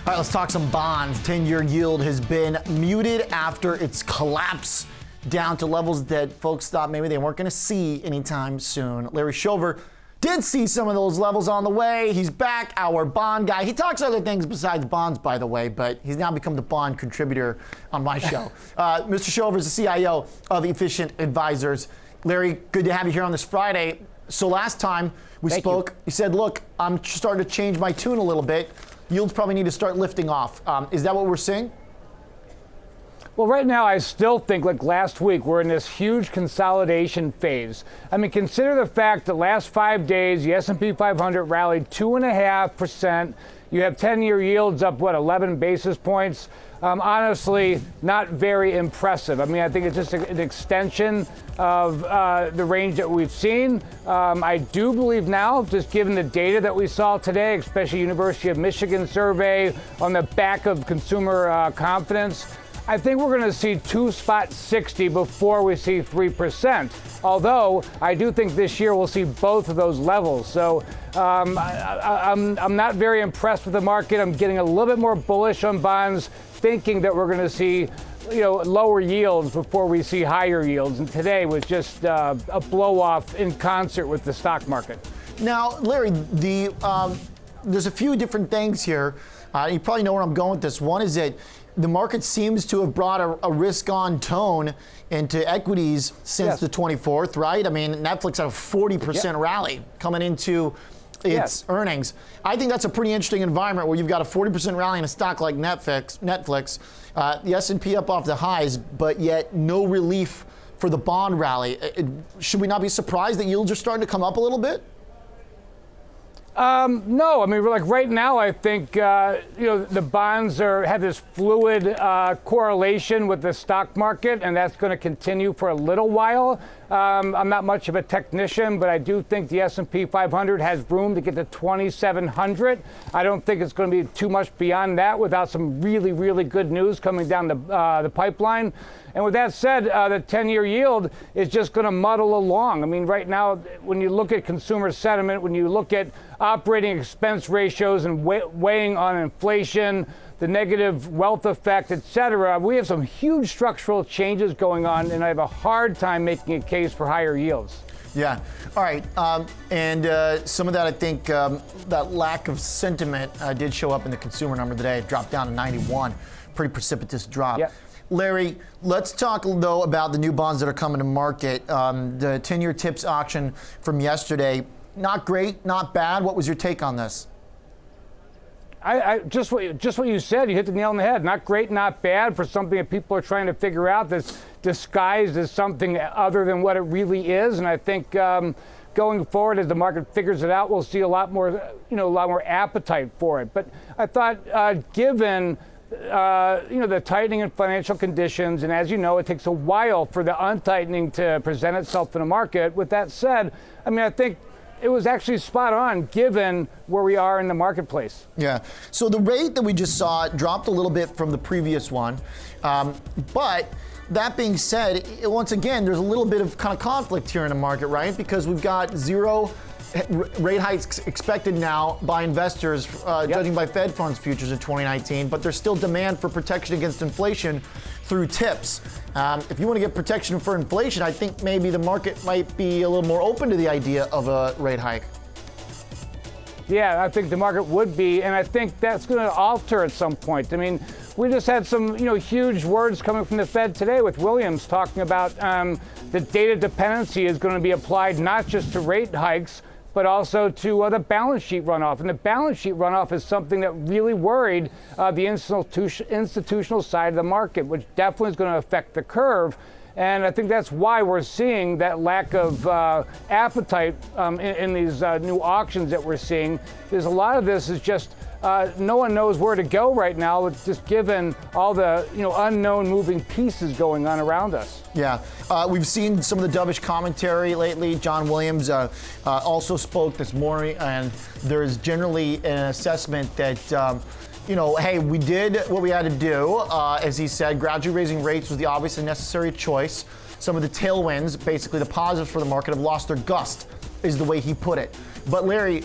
All right, let's talk some bonds. 10-year yield has been muted after its collapse down to levels that folks thought maybe they weren't going to see anytime soon. Larry Shover did see some of those levels on the way. He's back, our bond guy. He talks other things besides bonds, by the way, but he's now become the bond contributor on my show. Mr. Shover is the CIO of Efficient Advisors. Larry, good to have you here on this Friday. So last time we spoke, you said, look, I'm starting to change my tune a little bit. Yields probably need to start lifting off. Is that what we're seeing? Well, right now, I still think, like last week, we're in this huge consolidation phase. I mean, consider the fact that last 5 days, the S&P 500 rallied 2.5%. You have 10-year yields up, 11 basis points? Honestly, not very impressive. I mean, I think it's just an extension of the range that we've seen. I do believe now, just given the data that we saw today, especially University of Michigan survey on the back of consumer confidence, I think we're going to see 2.60 before we see 3%. Although I do think this year we'll see both of those levels. So I'm not very impressed with the market. I'm getting a little bit more bullish on bonds, thinking that we're going to see lower yields before we see higher yields. And today was just a blow off in concert with the stock market. Now, Larry, there's a few different things here. You probably know where I'm going with this. One is that the market seems to have brought a risk-on tone into equities since the 24th, right? I mean, Netflix had a 40% rally coming into its earnings. I think that's a pretty interesting environment where you've got a 40% rally in a stock like Netflix, the S&P up off the highs, but yet no relief for the bond rally. Should we not be surprised that yields are starting to come up a little bit? No, I mean, like right now, I think the bonds have this fluid correlation with the stock market, and that's going to continue for a little while. I'm not much of a technician, but I do think the S&P 500 has room to get to 2,700. I don't think it's going to be too much beyond that without some really, really good news coming down the pipeline. And with that said, the 10-year yield is just going to muddle along. I mean, right now, when you look at consumer sentiment, when you look at operating expense ratios and weighing on inflation, the negative wealth effect, et cetera, we have some huge structural changes going on, and I have a hard time making a case for higher yields. Yeah. All right. And some of that, I think, that lack of sentiment did show up in the consumer number today. It dropped down to 91. Pretty precipitous drop. Yep. Larry, let's talk, though, about the new bonds that are coming to market. The 10-year TIPS auction from yesterday, not great, not bad. What was your take on this? Just what you said, you hit the nail on the head. Not great, not bad for something that people are trying to figure out that's disguised as something other than what it really is. And I think going forward, as the market figures it out, we'll see a lot more appetite for it. But I thought, given the tightening in financial conditions, and as you know, it takes a while for the untightening to present itself in the market. With that said, I mean, I think it was actually spot on given where we are in the marketplace. Yeah. So the rate that we just saw dropped a little bit from the previous one. But that being said, once again, there's a little bit of kind of conflict here in the market, right? Because we've got zero rate hikes expected now by investors, judging by Fed funds futures in 2019, but there's still demand for protection against inflation through TIPS. If you want to get protection for inflation, I think maybe the market might be a little more open to the idea of a rate hike. Yeah, I think the market would be, and I think that's going to alter at some point. I mean, we just had some, huge words coming from the Fed today with Williams talking about the data dependency is going to be applied not just to rate hikes, but also to the balance sheet runoff. And the balance sheet runoff is something that really worried the institutional side of the market, which definitely is going to affect the curve. And I think that's why we're seeing that lack of appetite in these new auctions that we're seeing. Because a lot of this is just no one knows where to go right now. It's just given all the unknown moving pieces going on around us. Yeah, we've seen some of the dovish commentary lately. John Williams also spoke this morning, and there is generally an assessment that hey, we did what we had to do. As he said, gradually raising rates was the obvious and necessary choice. Some of the tailwinds, basically the positives for the market, have lost their gust is the way he put it. But Larry,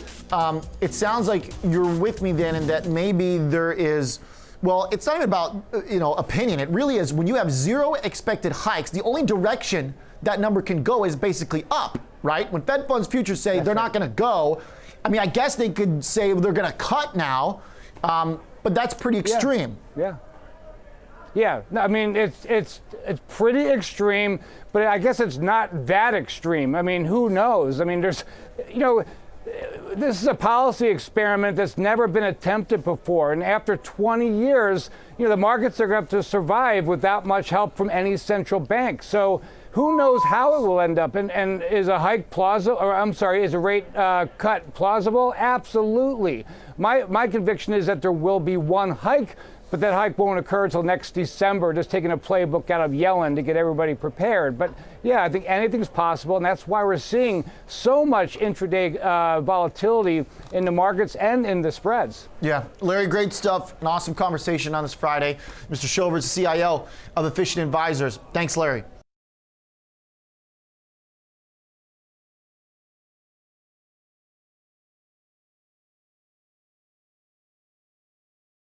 it sounds like you're with me then in that maybe there is, well, it's not even about opinion. It really is when you have zero expected hikes, the only direction that number can go is basically up, right? When Fed funds futures say they're not going to go, I mean, I guess they could say they're going to cut now, but that's pretty extreme. Yeah, no, I mean, it's pretty extreme, but I guess it's not that extreme. I mean, who knows? I mean, there's, this is a policy experiment that's never been attempted before. And after 20 years, the markets are going to have to survive without much help from any central bank. So who knows how it will end up? And is a hike plausible, or I'm sorry, is a rate cut plausible? Absolutely. My conviction is that there will be one hike, but that hike won't occur until next December, just taking a playbook out of Yellen to get everybody prepared. But yeah, I think anything's possible, and that's why we're seeing so much intraday volatility in the markets and in the spreads. Yeah, Larry, great stuff. An awesome conversation on this Friday. Mr. Shover is the CIO of Efficient Advisors. Thanks, Larry.